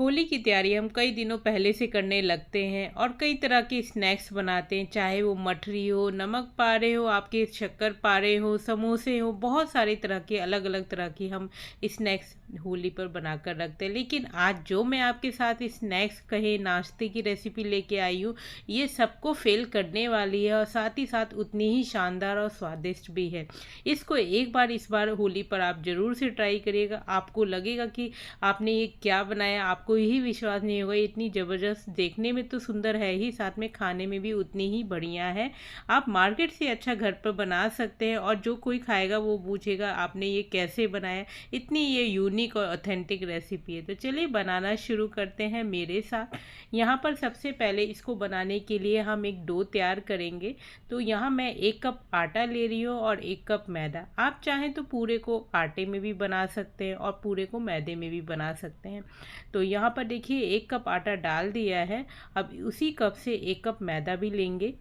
होली की तैयारी हम कई दिनों पहले से करने लगते हैं और कई तरह के स्नैक्स बनाते हैं, चाहे वो मठरी हो, नमक पारे हो, आपके शक्कर पारे हो, समोसे हो, बहुत सारी तरह के अलग अलग तरह की हम स्नैक्स होली पर बनाकर रखते हैं। लेकिन आज जो मैं आपके साथ स्नैक्स कहे नाश्ते की रेसिपी लेके आई हूँ, ये सबको फेल करने वाली है और साथ ही साथ उतनी ही शानदार और स्वादिष्ट भी है। इसको एक बार इस बार होली पर आप ज़रूर से ट्राई करिएगा। आपको लगेगा कि आपने ये क्या बनाया, आपको यही विश्वास नहीं होगा। इतनी ज़बरदस्त, देखने में तो सुंदर है ही, साथ में खाने में भी उतनी ही बढ़िया है। आप मार्केट से अच्छा घर पर बना सकते हैं और जो कोई खाएगा वो पूछेगा आपने ये कैसे बनाया। इतनी ये यूनिक और ऑथेंटिक रेसिपी है। तो चलिए बनाना शुरू करते हैं मेरे साथ। यहाँ पर सबसे पहले इसको बनाने के लिए हम एक डो तैयार करेंगे। तो यहाँ मैं 1 कप आटा ले रही हूँ और 1 कप मैदा। आप चाहें तो पूरे को आटे में भी बना सकते हैं और पूरे को मैदे में भी बना सकते हैं। तो यहाँ पर देखिए 1 कप आटा डाल दिया है। अब उसी कप से 1 कप मैदा भी लेंगे।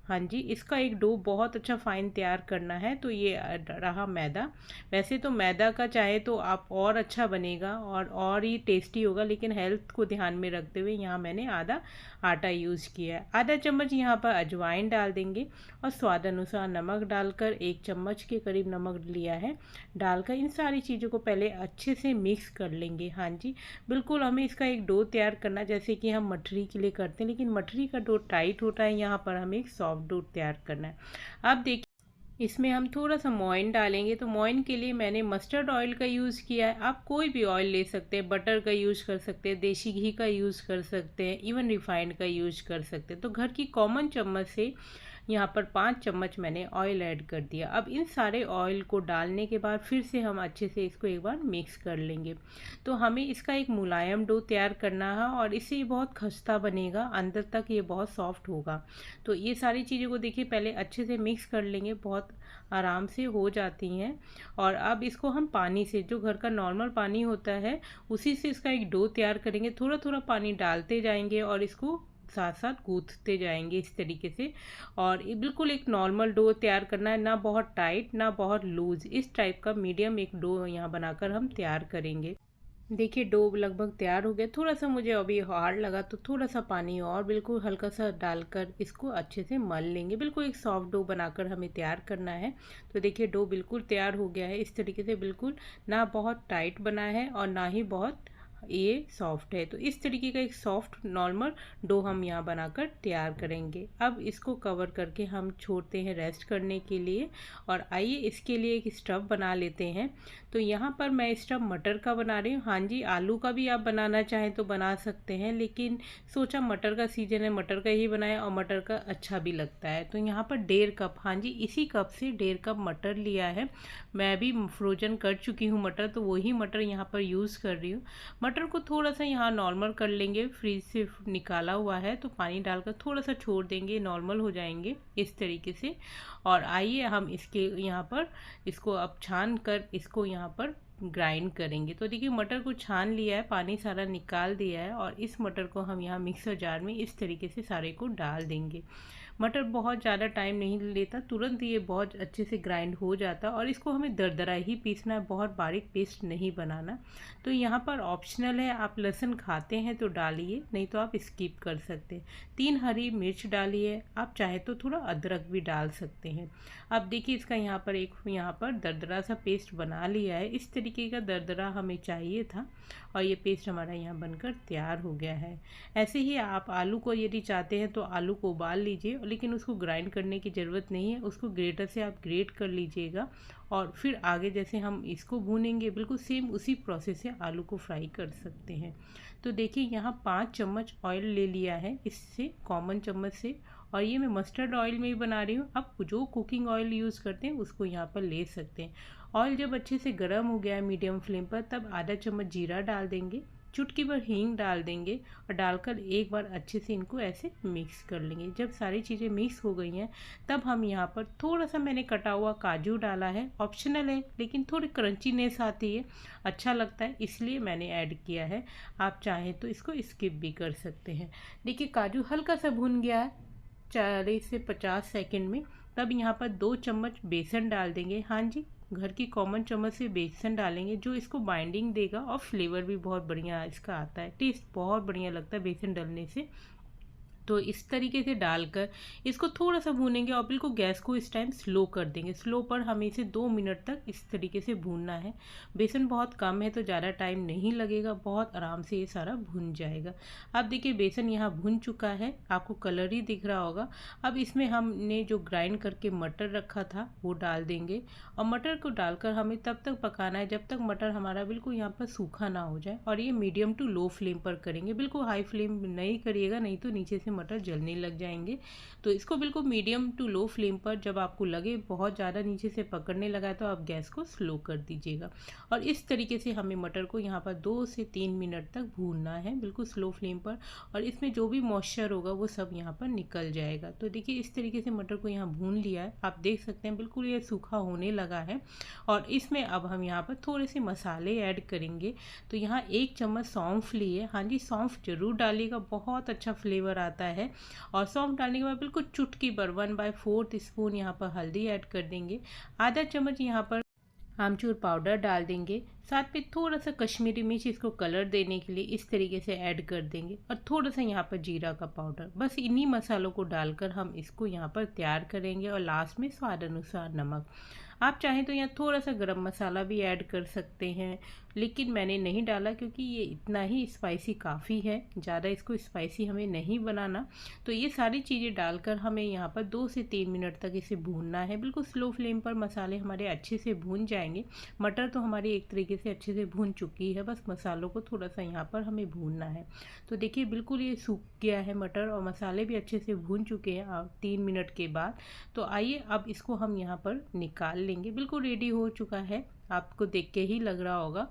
हाँ जी, इसका एक डो बहुत अच्छा फाइन तैयार करना है। तो ये रहा मैदा। वैसे तो मैदा का चाहे तो आप और अच्छा बनेगा और ही टेस्टी होगा, लेकिन हेल्थ को ध्यान में रखते हुए यहाँ मैंने आधा आटा यूज़ किया है। आधा चम्मच यहाँ पर अजवाइन डाल देंगे और स्वाद अनुसार नमक डालकर 1 चम्मच के करीब नमक लिया है। डालकर इन सारी चीज़ों को पहले अच्छे से मिक्स कर लेंगे। हाँ जी, बिल्कुल हमें इसका एक डो तैयार करना जैसे कि हम मठरी के लिए करते हैं, लेकिन मठरी का डो टाइट होता है। यहाँ पर हमें एक सॉफ्ट डो तैयार करना है। अब देखिए इसमें हम थोड़ा सा मोइन डालेंगे। तो मोइन के लिए मैंने मस्टर्ड ऑयल का यूज़ किया है। आप कोई भी ऑयल ले सकते हैं, बटर का यूज़ कर सकते हैं, देसी घी का यूज़ कर सकते हैं, इवन रिफाइंड का यूज़ कर सकते हैं। तो घर की कॉमन चम्मच से यहाँ पर 5 चम्मच मैंने ऑयल ऐड कर दिया। अब इन सारे ऑयल को डालने के बाद फिर से हम अच्छे से इसको एक बार मिक्स कर लेंगे। तो हमें इसका एक मुलायम डो तैयार करना है और इससे ये बहुत खस्ता बनेगा, अंदर तक ये बहुत सॉफ्ट होगा। तो ये सारी चीज़ों को देखिए पहले अच्छे से मिक्स कर लेंगे, बहुत आराम से हो जाती हैं। और अब इसको हम पानी से, जो घर का नॉर्मल पानी होता है उसी से इसका एक डो तैयार करेंगे। थोड़ा थोड़ा पानी डालते जाएंगे और इसको साथ साथ गूंथते जाएंगे इस तरीके से। और ये बिल्कुल एक नॉर्मल डो तैयार करना है, ना बहुत टाइट ना बहुत लूज, इस टाइप का मीडियम एक डो यहाँ बनाकर हम तैयार करेंगे। देखिए डो लगभग तैयार हो गया। थोड़ा सा मुझे अभी हार्ड लगा तो थोड़ा सा पानी और बिल्कुल हल्का सा डालकर इसको अच्छे से मल लेंगे। बिल्कुल एक सॉफ्ट डो बनाकर हमें तैयार करना है। तो देखिए डो बिल्कुल तैयार हो गया है इस तरीके से, बिल्कुल ना बहुत टाइट बना है और ना ही बहुत ये सॉफ्ट है। तो इस तरीके का एक सॉफ्ट नॉर्मल डो हम यहाँ बनाकर तैयार करेंगे। अब इसको कवर करके हम छोड़ते हैं रेस्ट करने के लिए। और आइए इसके लिए एक स्टफ़ बना लेते हैं। तो यहाँ पर मैं स्टफ़ मटर का बना रही हूँ। हाँ जी, आलू का भी आप बनाना चाहें तो बना सकते हैं, लेकिन सोचा मटर का सीजन है, मटर का ही बनाया और मटर का अच्छा भी लगता है। तो यहाँ पर 1.5 कप, हाँ जी इसी कप से 1.5 कप मटर लिया है। मैं भी फ्रोजन कर चुकी हूँ मटर, तो वही मटर यहाँ पर यूज़ कर रही हूँ। मटर को थोड़ा सा यहाँ नॉर्मल कर लेंगे, फ्रीज से निकाला हुआ है तो पानी डालकर थोड़ा सा छोड़ देंगे, नॉर्मल हो जाएंगे इस तरीके से। और आइए हम इसके यहाँ पर इसको अब छान कर इसको यहाँ पर ग्राइंड करेंगे। तो देखिए मटर को छान लिया है, पानी सारा निकाल दिया है और इस मटर को हम यहाँ मिक्सर जार में इस तरीके से सारे को डाल देंगे। मटर बहुत ज़्यादा टाइम नहीं लेता, तुरंत ये बहुत अच्छे से ग्राइंड हो जाता और इसको हमें दरदरा ही पीसना है, बहुत बारीक पेस्ट नहीं बनाना। तो यहाँ पर ऑप्शनल है, आप लहसुन खाते हैं तो डालिए, नहीं तो आप स्किप कर सकते हैं। 3 हरी मिर्च डालिए, आप चाहे तो थोड़ा अदरक भी डाल सकते हैं। अब देखिए इसका यहाँ पर दरदरा सा पेस्ट बना लिया है। इस तरीके का दरदरा हमें चाहिए था और ये पेस्ट हमारा यहाँ बनकर तैयार हो गया है। ऐसे ही आप आलू को यदि चाहते हैं तो आलू को उबाल लीजिए, लेकिन उसको ग्राइंड करने की ज़रूरत नहीं है, उसको ग्रेटर से आप ग्रेट कर लीजिएगा। और फिर आगे जैसे हम इसको भूनेंगे बिल्कुल सेम उसी प्रोसेस से आलू को फ्राई कर सकते हैं। तो देखिए यहाँ 5 चम्मच ऑयल ले लिया है इससे, कॉमन चम्मच से, और ये मैं मस्टर्ड ऑयल में ही बना रही हूँ। आप जो कुकिंग ऑयल यूज़ करते हैं उसको यहाँ पर ले सकते हैं। ऑयल जब अच्छे से गर्म हो गया है मीडियम फ्लेम पर, तब आधा चम्मच जीरा डाल देंगे, चुटकी भर हींग डाल देंगे और डालकर एक बार अच्छे से इनको ऐसे मिक्स कर लेंगे। जब सारी चीज़ें मिक्स हो गई हैं तब हम यहाँ पर थोड़ा सा मैंने कटा हुआ काजू डाला है, ऑप्शनल है लेकिन थोड़ी क्रंचीनेस आती है, अच्छा लगता है इसलिए मैंने ऐड किया है। आप चाहें तो इसको स्किप भी कर सकते हैं। देखिए काजू हल्का सा भुन गया है 40 से 50 सेकंड में। तब यहाँ पर 2 चम्मच बेसन डाल देंगे। हाँ जी, घर की कॉमन चम्मच से बेसन डालेंगे, जो इसको बाइंडिंग देगा और फ्लेवर भी बहुत बढ़िया इसका आता है, टेस्ट बहुत बढ़िया लगता है बेसन डालने से। तो इस तरीके से डालकर इसको थोड़ा सा भूनेंगे और बिल्कुल गैस को इस टाइम स्लो कर देंगे। स्लो पर हमें इसे 2 मिनट तक इस तरीके से भूनना है। बेसन बहुत कम है तो ज़्यादा टाइम नहीं लगेगा, बहुत आराम से ये सारा भून जाएगा। अब देखिए बेसन यहाँ भून चुका है, आपको कलर ही दिख रहा होगा। अब इसमें हमने जो ग्राइंड करके मटर रखा था वो डाल देंगे और मटर को डालकर हमें तब तक पकाना है जब तक मटर हमारा बिल्कुल यहाँ पर सूखा ना हो जाए। और ये मीडियम टू लो फ्लेम पर करेंगे, बिल्कुल हाई फ्लेम नहीं करिएगा, नहीं तो नीचे से मटर जलने लग जाएंगे। तो इसको बिल्कुल मीडियम टू लो फ्लेम पर, जब आपको लगे बहुत ज़्यादा नीचे से पकड़ने लगा है तो आप गैस को स्लो कर दीजिएगा। और इस तरीके से हमें मटर को यहाँ पर 2 से 3 मिनट तक भूनना है, बिल्कुल स्लो फ्लेम पर। और इसमें जो भी मॉइस्चर होगा वो सब यहाँ पर निकल जाएगा। तो देखिए इस तरीके से मटर को यहाँ भून लिया है, आप देख सकते हैं बिल्कुल ये सूखा होने लगा है। और इसमें अब हम यहाँ पर थोड़े से मसाले ऐड करेंगे। तो यहाँ 1 चम्मच सौंफ लिए, हाँ जी सौंफ जरूर डालिएगा, बहुत अच्छा फ्लेवर आता है। और सौंफ डालने के बाद बिल्कुल चुटकी भर 1/4 स्पून यहाँ पर हल्दी ऐड कर देंगे। आधा चम्मच यहाँ पर आमचूर पाउडर डाल देंगे, साथ में थोड़ा सा कश्मीरी मिर्च इसको कलर देने के लिए इस तरीके से ऐड कर देंगे। और थोड़ा सा यहाँ पर जीरा का पाउडर, बस इन्हीं मसालों को डालकर हम इसको यहाँ पर तैयार करेंगे। और लास्ट में स्वाद अनुसार नमक। आप चाहें तो यहाँ थोड़ा सा गरम मसाला भी ऐड कर सकते हैं, लेकिन मैंने नहीं डाला क्योंकि ये इतना ही स्पाइसी काफ़ी है, ज़्यादा इसको स्पाइसी हमें नहीं बनाना। तो ये सारी चीज़ें डालकर हमें यहाँ पर 2 से 3 मिनट तक इसे भूनना है, बिल्कुल स्लो फ्लेम पर। मसाले हमारे अच्छे से भून जाएंगे। मटर तो हमारी एक तरीके से अच्छे से भून चुकी है, बस मसालों को थोड़ा सा यहाँ पर हमें भूनना है। तो देखिए बिल्कुल ये सूख गया है मटर और मसाले भी अच्छे से भून चुके हैं 3 मिनट के बाद। तो आइए अब इसको हम यहाँ पर निकाल लेंगे, बिल्कुल रेडी हो चुका है, आपको देख के ही लग रहा होगा।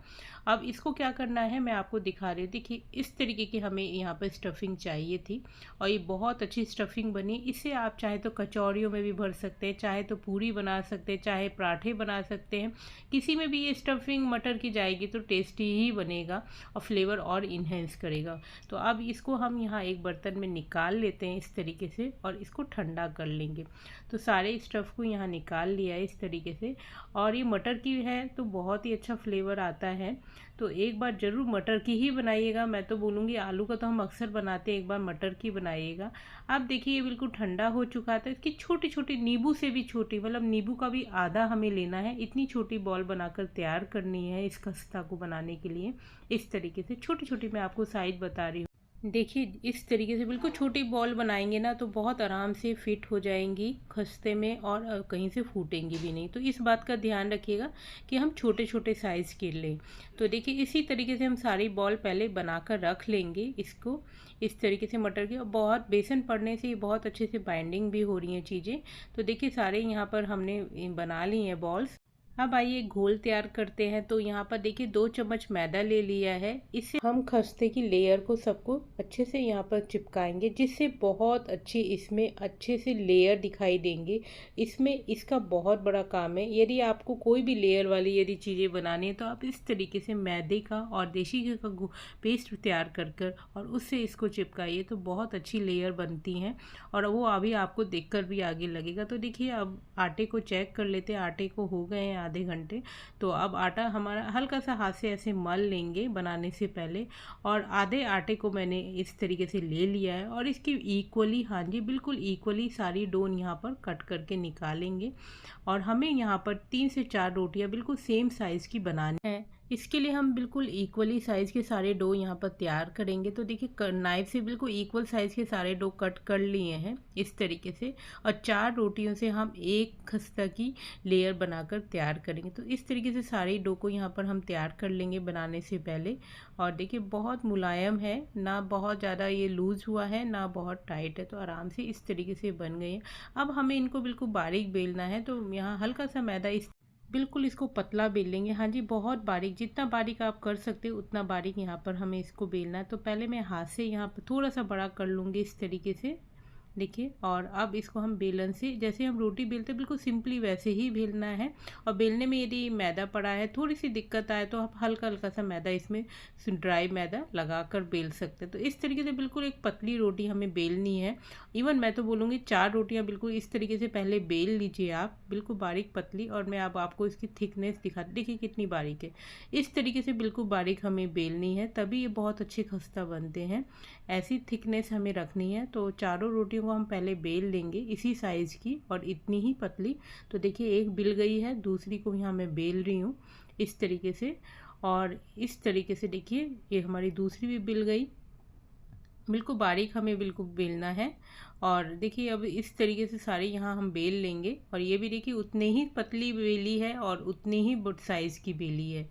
अब इसको क्या करना है मैं आपको दिखा रही हूँ। देखिए इस तरीके की हमें यहाँ पर स्टफिंग चाहिए थी और ये बहुत अच्छी स्टफिंग बनी। इसे आप चाहे तो कचौड़ियों में भी भर सकते हैं, चाहे तो पूरी बना सकते हैं, चाहे पराठे बना सकते हैं, किसी में भी ये स्टफिंग मटर की जाएगी तो टेस्टी ही बनेगा और फ्लेवर और इन्हेंस करेगा। तो अब इसको हम यहाँ एक बर्तन में निकाल लेते हैं इस तरीके से और इसको ठंडा कर लेंगे। तो सारे स्टफ़ को यहाँ निकाल लिया है इस तरीके से। और ये मटर की है तो बहुत ही अच्छा फ्लेवर आता है। तो एक बार ज़रूर मटर की ही बनाइएगा, मैं तो बोलूँगी आलू का तो हम अक्सर बनाते हैं, एक बार मटर की बनाइएगा। आप देखिए ये बिल्कुल ठंडा हो चुका था। इसकी छोटी छोटी, नींबू से भी छोटी, मतलब नींबू का भी आधा हमें लेना है, इतनी छोटी बॉल बनाकर तैयार करनी है इस खस्ता को बनाने के लिए। इस तरीके से छोटी छोटी मैं आपको साइज बता रही हूँ। देखिए इस तरीके से बिल्कुल छोटी बॉल बनाएंगे ना तो बहुत आराम से फिट हो जाएंगी खस्ते में और कहीं से फूटेंगी भी नहीं। तो इस बात का ध्यान रखिएगा कि हम छोटे छोटे साइज़ के लें। तो देखिए इसी तरीके से हम सारी बॉल पहले बनाकर रख लेंगे इसको इस तरीके से मटर की। और बहुत बेसन पड़ने से ये बहुत अच्छे से बाइंडिंग भी हो रही हैं चीज़ें। तो देखिए सारे यहाँ पर हमने बना ली हैं बॉल्स। अब आइए घोल तैयार करते हैं। तो यहाँ पर देखिए 2 चम्मच मैदा ले लिया है, इससे हम खस्ते की लेयर को सबको अच्छे से यहाँ पर चिपकाएंगे, जिससे बहुत अच्छी इसमें अच्छे से लेयर दिखाई देंगे। इसमें इसका बहुत बड़ा काम है। यदि आपको कोई भी लेयर वाली यदि चीज़ें बनानी है तो आप इस तरीके से मैदे का और देसी घी का पेस्ट तैयार कर और उससे इसको चिपकाइए तो बहुत अच्छी लेयर बनती हैं और वो अभी आपको देखकर भी आगे लगेगा। तो देखिए अब आटे को चेक कर लेते हैं, आटे को हो गए हैं आधे घंटे। तो अब आटा हमारा हल्का सा हाथ से ऐसे मल लेंगे बनाने से पहले। और आधे आटे को मैंने इस तरीके से ले लिया है और इसकी इक्वली, हाँ जी बिल्कुल इक्वली सारी डोन यहाँ पर कट करके निकालेंगे। और हमें यहाँ पर 3 से 4 रोटियाँ बिल्कुल सेम साइज़ की बनानी है। इसके लिए हम बिल्कुल इक्वली साइज़ के सारे डो यहाँ पर तैयार करेंगे। तो देखिए नाइफ से बिल्कुल इक्वल साइज़ के सारे डो कट कर लिए हैं इस तरीके से। और 4 रोटियों से हम एक खस्ता की लेयर बनाकर तैयार करेंगे। तो इस तरीके से सारे डो को यहाँ पर हम तैयार कर लेंगे बनाने से पहले। और देखिए बहुत मुलायम है, ना बहुत ज़्यादा ये लूज़ हुआ है ना बहुत टाइट है, तो आराम से इस तरीके से बन गए हैं। अब हमें इनको बिल्कुल बारीक बेलना है। तो यहाँ हल्का सा मैदा इस बिल्कुल इसको पतला बेल लेंगे, हाँ जी बहुत बारीक, जितना बारीक आप कर सकते हो उतना बारीक यहाँ पर हमें इसको बेलना है। तो पहले मैं हाथ से यहाँ पर थोड़ा सा बड़ा कर लूँगी इस तरीके से। देखिए। और अब इसको हम बेलन से, जैसे हम रोटी बेलते बिल्कुल सिंपली वैसे ही बेलना है। और बेलने में यदि मैदा पड़ा है, थोड़ी सी दिक्कत आए, तो आप हल्का हल्का सा मैदा इसमें ड्राई मैदा लगा कर बेल सकते हैं। तो इस तरीके से बिल्कुल एक पतली रोटी हमें बेलनी है। इवन मैं तो बोलूँगी 4 रोटियाँ बिल्कुल इस तरीके से पहले बेल लीजिए आप, बिल्कुल बारीक पतली। और मैं अब आपको इसकी थिकनेस दिखा, देखिए कितनी बारीक है। इस तरीके से बिल्कुल बारीक हमें बेलनी है, तभी ये बहुत अच्छे खस्ता बनते हैं। ऐसी थिकनेस हमें रखनी है। तो चारों रोटियों को हम पहले बेल लेंगे इसी साइज़ की और इतनी ही पतली। तो देखिए एक बिल गई है, दूसरी को यहाँ मैं बेल रही हूँ इस तरीके से। और इस तरीके से देखिए ये हमारी दूसरी भी बिल गई। बिल्कुल बारीक हमें बिल्कुल बेलना है। और देखिए अब इस तरीके से सारे यहाँ हम बेल लेंगे। और ये भी देखिए उतने ही पतली बेली है और उतनी ही बड़ साइज़ की बेली है।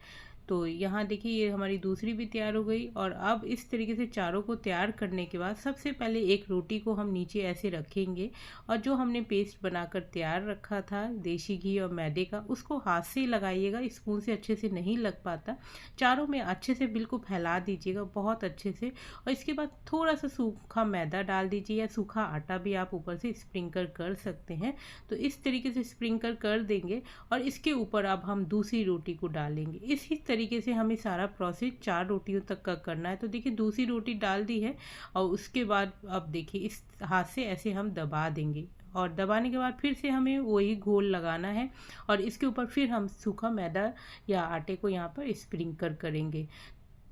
तो यहाँ देखिए ये हमारी दूसरी भी तैयार हो गई। और अब इस तरीके से चारों को तैयार करने के बाद सबसे पहले एक रोटी को हम नीचे ऐसे रखेंगे। और जो हमने पेस्ट बनाकर तैयार रखा था देसी घी और मैदे का, उसको हाथ से ही लगाइएगा, स्पून से अच्छे से नहीं लग पाता। चारों में अच्छे से बिल्कुल फैला दीजिएगा बहुत अच्छे से। और इसके बाद थोड़ा सा सूखा मैदा डाल दीजिए, या सूखा आटा भी आप ऊपर से स्प्रिंकल कर सकते हैं। तो इस तरीके से स्प्रिंकल कर देंगे। और इसके ऊपर अब हम दूसरी रोटी को डालेंगे। इसी तरीके से हमें सारा प्रोसेस 4 रोटियों तक का करना है। तो देखिए दूसरी रोटी डाल दी है। और उसके बाद अब देखिए इस हाथ से ऐसे हम दबा देंगे। और दबाने के बाद फिर से हमें वही घोल लगाना है। और इसके ऊपर फिर हम सूखा मैदा या आटे को यहाँ पर स्प्रिंकल करेंगे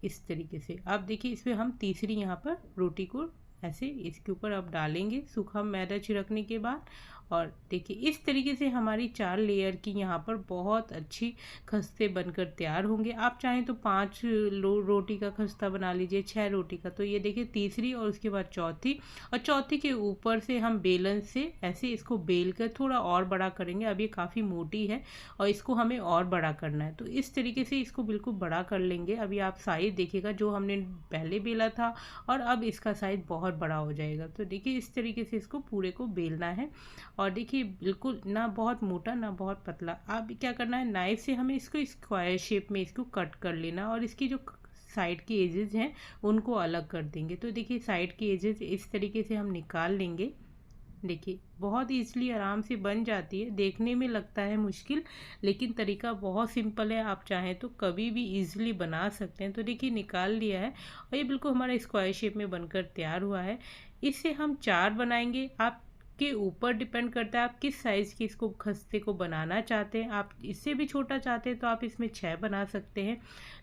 इस तरीके से। अब देखिए इसमें हम तीसरी यहाँ पर रोटी को ऐसे इसके ऊपर अब डालेंगे सूखा मैदा छिड़कने के बाद। और देखिए इस तरीके से हमारी 4 लेयर की यहाँ पर बहुत अच्छी खस्ते बनकर तैयार होंगे। आप चाहें तो 5 रोटी का खस्ता बना लीजिए, 6 रोटी का। तो ये देखिए तीसरी और उसके बाद चौथी। और चौथी के ऊपर से हम बेलन से ऐसे इसको बेल कर थोड़ा और बड़ा करेंगे। अब ये काफ़ी मोटी है और इसको हमें और बड़ा करना है। तो इस तरीके से इसको बिल्कुल बड़ा कर लेंगे। अभी आप साइज देखिएगा, जो हमने पहले बेला था और अब इसका साइज बहुत बड़ा हो जाएगा। तो देखिए इस तरीके से इसको पूरे को बेलना है। और देखिए बिल्कुल ना बहुत मोटा ना बहुत पतला। अब क्या करना है, नाइफ से हमें इसको स्क्वायर शेप में इसको कट कर लेना। और इसकी जो साइड की एजेस हैं उनको अलग कर देंगे। तो देखिए साइड की एजेस इस तरीके से हम निकाल लेंगे। देखिए बहुत ईजिली आराम से बन जाती है। देखने में लगता है मुश्किल, लेकिन तरीका बहुत सिंपल है। आप चाहें तो कभी भी ईजिली बना सकते हैं। तो देखिए निकाल लिया है और ये बिल्कुल हमारा स्क्वायर शेप में बनकर तैयार हुआ है। इससे हम 4 बनाएंगे। आप के ऊपर डिपेंड करता है आप किस साइज़ की इसको खस्ते को बनाना चाहते हैं। आप इससे भी छोटा चाहते हैं तो आप इसमें 6 बना सकते हैं।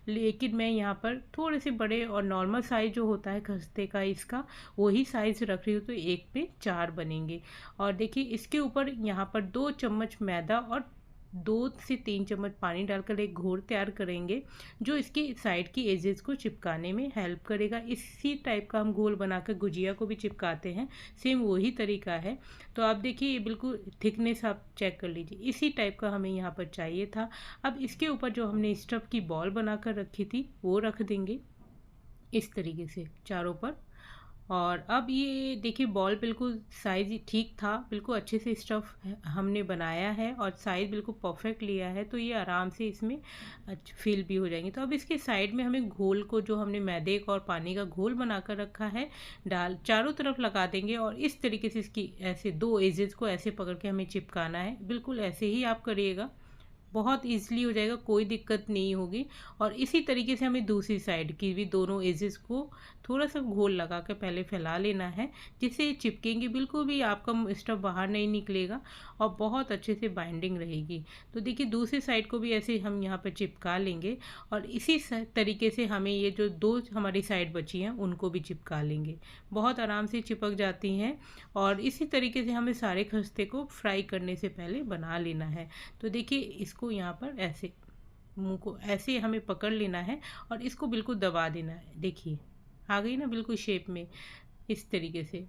लेकिन मैं यहाँ पर थोड़े से बड़े और नॉर्मल साइज़ जो होता है खस्ते का इसका, वही साइज़ रख रही हूँ। तो एक पे 4 बनेंगे। और देखिए इसके ऊपर यहाँ पर 2 चम्मच मैदा और 2 से 3 चम्मच पानी डालकर एक घोल तैयार करेंगे, जो इसकी साइड की एजेस को चिपकाने में हेल्प करेगा। इसी टाइप का हम घोल बनाकर गुजिया को भी चिपकाते हैं, सेम वही तरीका है। तो आप देखिए ये बिल्कुल थिकनेस आप चेक कर लीजिए, इसी टाइप का हमें यहाँ पर चाहिए था। अब इसके ऊपर जो हमने स्टफ़ की बॉल बनाकर रखी थी वो रख देंगे इस तरीके से चारों पर। और अब ये देखिए बॉल बिल्कुल साइज़ ठीक था, बिल्कुल अच्छे से स्टफ़ हमने बनाया है और साइज़ बिल्कुल परफेक्ट लिया है। तो ये आराम से इसमें फिल भी हो जाएंगे। तो अब इसके साइड में हमें घोल को, जो हमने मैदे का और पानी का घोल बनाकर रखा है, डाल चारों तरफ लगा देंगे। और इस तरीके से इसकी ऐसे 2 एजेस को ऐसे पकड़ के हमें चिपकाना है। बिल्कुल ऐसे ही आप करिएगा, बहुत ईजिली हो जाएगा, कोई दिक्कत नहीं होगी। और इसी तरीके से हमें दूसरी साइड की भी दोनों एजेस को थोड़ा सा घोल लगा कर पहले फैला लेना है, जिससे ये चिपकेंगे, बिल्कुल भी आपका स्टफ़ बाहर नहीं निकलेगा और बहुत अच्छे से बाइंडिंग रहेगी। तो देखिए दूसरी साइड को भी ऐसे हम यहाँ पर चिपका लेंगे। और इसी तरीके से हमें ये जो 2 हमारी साइड बची हैं उनको भी चिपका लेंगे, बहुत आराम से चिपक जाती हैं। और इसी तरीके से हमें सारे खस्ते को फ्राई करने से पहले बना लेना है। तो देखिए इसको यहाँ पर ऐसे मुंह को ऐसे हमें पकड़ लेना है और इसको बिल्कुल दबा देना है। देखिए आ गई ना बिल्कुल शेप में इस तरीके से।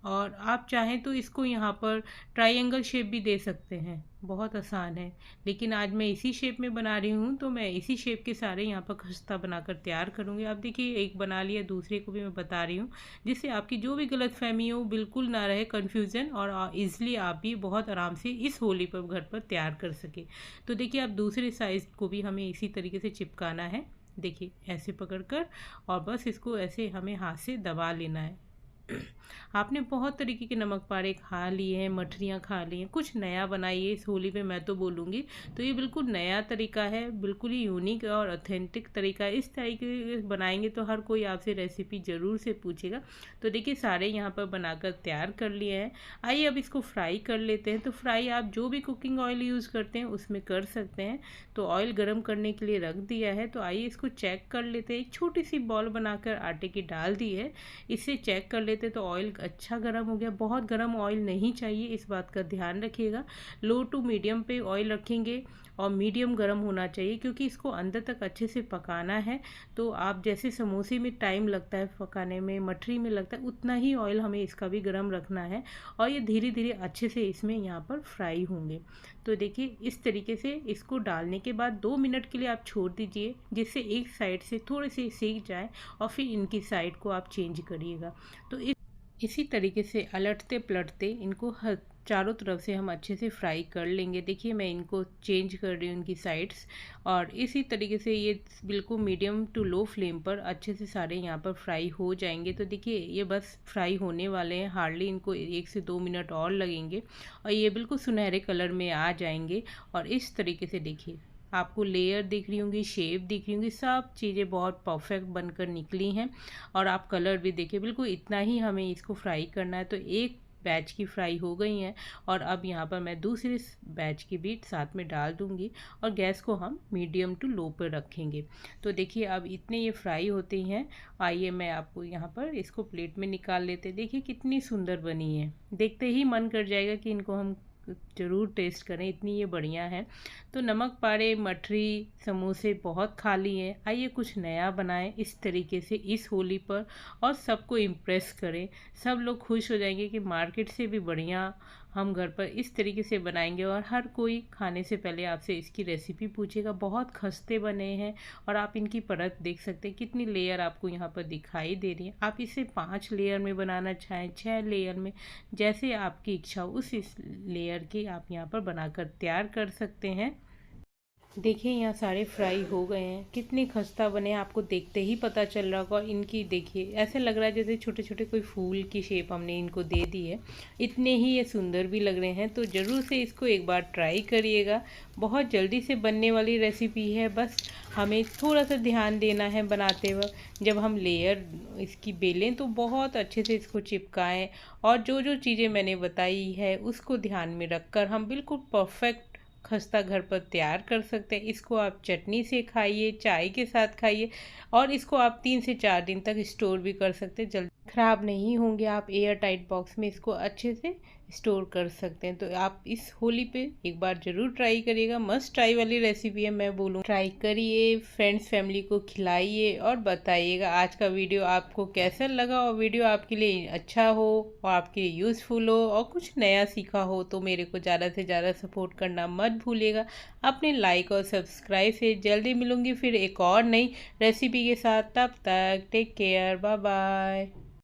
और आप चाहें तो इसको यहाँ पर ट्रायंगल शेप भी दे सकते हैं, बहुत आसान है। लेकिन आज मैं इसी शेप में बना रही हूँ, तो मैं इसी शेप के सारे यहाँ पर खस्ता बनाकर तैयार करूँगी। आप देखिए एक बना लिया, दूसरे को भी मैं बता रही हूँ, जिससे आपकी जो भी गलतफहमी हो बिल्कुल ना रहे, कन्फ्यूज़न, और ईज़िली आप भी बहुत आराम से इस होली पर घर पर तैयार कर सके। तो देखिए अब दूसरे साइज़ को भी हमें इसी तरीके से चिपकाना है। देखिए ऐसे पकड़कर और बस इसको ऐसे हमें हाथ से दबा लेना है। आपने बहुत तरीके के नमक पारे खा लिए हैं, मठरियाँ खा ली हैं, कुछ नया बनाइए इस होली पे, मैं तो बोलूँगी। तो ये बिल्कुल नया तरीका है, बिल्कुल ही यूनिक और ऑथेंटिक तरीका है। इस तरीके से बनाएंगे तो हर कोई आपसे रेसिपी ज़रूर से पूछेगा। तो देखिए सारे यहाँ पर बनाकर तैयार कर लिए हैं। आइए अब इसको फ्राई कर लेते हैं। तो फ्राई आप जो भी कुकिंग ऑयल यूज़ करते हैं उसमें कर सकते हैं। तो ऑयल गर्म करने के लिए रख दिया है। तो आइए इसको चेक कर लेते हैं। एक छोटी सी बॉल बनाकर आटे की डाल दी है, इसे चेक कर लेते। तो ऑयल अच्छा गर्म हो गया, बहुत गर्म ऑयल नहीं चाहिए, इस बात का ध्यान रखिएगा। लो टू मीडियम पे ऑयल रखेंगे और मीडियम गर्म होना चाहिए, क्योंकि इसको अंदर तक अच्छे से पकाना है। तो आप जैसे समोसे में टाइम लगता है पकाने में, मठरी में लगता है, उतना ही ऑयल हमें इसका भी गर्म रखना है। और ये धीरे धीरे अच्छे से इसमें यहाँ पर फ्राई होंगे। तो देखिए इस तरीके से इसको डालने के बाद 2 मिनट के लिए आप छोड़ दीजिए, जिससे एक साइड से थोड़े से सीख जाए और फिर इनकी साइड को आप चेंज करिएगा। तो इसी तरीके से अलटते पलटते इनको हर चारों तरफ से हम अच्छे से फ्राई कर लेंगे। देखिए मैं इनको चेंज कर रही हूँ इनकी साइड्स, और इसी तरीके से ये बिल्कुल मीडियम टू लो फ्लेम पर अच्छे से सारे यहाँ पर फ्राई हो जाएंगे। तो देखिए ये बस फ्राई होने वाले हैं, हार्डली इनको 1 से 2 मिनट और लगेंगे और ये बिल्कुल सुनहरे कलर में आ जाएंगे। और इस तरीके से देखिए आपको लेयर दिख रही होंगी, शेप दिख रही होंगी, सब चीज़ें बहुत परफेक्ट बनकर निकली हैं। और आप कलर भी देखिए, बिल्कुल इतना ही हमें इसको फ्राई करना है। तो एक बैच की फ्राई हो गई हैं और अब यहाँ पर मैं दूसरे बैच की भी साथ में डाल दूँगी और गैस को हम मीडियम टू लो पर रखेंगे। तो देखिए अब इतने ये फ्राई होते हैं। आइए मैं आपको यहाँ पर इसको प्लेट में निकाल लेते। देखिए कितनी सुंदर बनी है, देखते ही मन कर जाएगा कि इनको हम ज़रूर टेस्ट करें, इतनी ये बढ़िया है। तो नमक पारे, मठरी, समोसे बहुत खा लिए हैं। आइए कुछ नया बनाएं इस तरीके से इस होली पर और सबको इम्प्रेस करें। सब लोग खुश हो जाएंगे कि मार्केट से भी बढ़िया हम घर पर इस तरीके से बनाएंगे। और हर कोई खाने से पहले आपसे इसकी रेसिपी पूछेगा। बहुत खस्ते बने हैं और आप इनकी परत देख सकते हैं, कितनी लेयर आपको यहाँ पर दिखाई दे रही है। आप इसे 5 लेयर में बनाना चाहें, 6 लेयर में, जैसे आपकी इच्छा हो उस इस लेयर की आप यहाँ पर बनाकर तैयार कर सकते हैं। देखिए यहाँ सारे फ्राई हो गए हैं, कितने खस्ता बने हैं, आपको देखते ही पता चल रहा होगा। और इनकी देखिए ऐसे लग रहा है जैसे छोटे छोटे कोई फूल की शेप हमने इनको दे दी है, इतने ही ये सुंदर भी लग रहे हैं। तो ज़रूर से इसको एक बार ट्राई करिएगा। बहुत जल्दी से बनने वाली रेसिपी है, बस हमें थोड़ा सा ध्यान देना है बनाते वक्त। जब हम लेयर इसकी बेलें तो बहुत अच्छे से इसको चिपकाएं, और जो जो चीज़ें मैंने बताई है उसको ध्यान में रखकर हम बिल्कुल परफेक्ट खस्ता घर पर तैयार कर सकते हैं। इसको आप चटनी से खाइए, चाय के साथ खाइए, और इसको आप 3 से 4 दिन तक स्टोर भी कर सकते हैं, जल्दी ख़राब नहीं होंगे। आप एयर टाइट बॉक्स में इसको अच्छे से स्टोर कर सकते हैं। तो आप इस होली पे एक बार ज़रूर ट्राई करिएगा, मस्ट ट्राई वाली रेसिपी है, मैं बोलूँ ट्राई करिए, फ्रेंड्स फैमिली को खिलाइए और बताइएगा आज का वीडियो आपको कैसा लगा। और वीडियो आपके लिए अच्छा हो और आपके लिए यूज़फुल हो और कुछ नया सीखा हो तो मेरे को ज़्यादा से ज़्यादा सपोर्ट करना मत भूलिएगा। अपने लाइक और सब्सक्राइब से जल्दी मिलूँगी फिर एक और नई रेसिपी के साथ। तब तक टेक केयर, बाय बाय।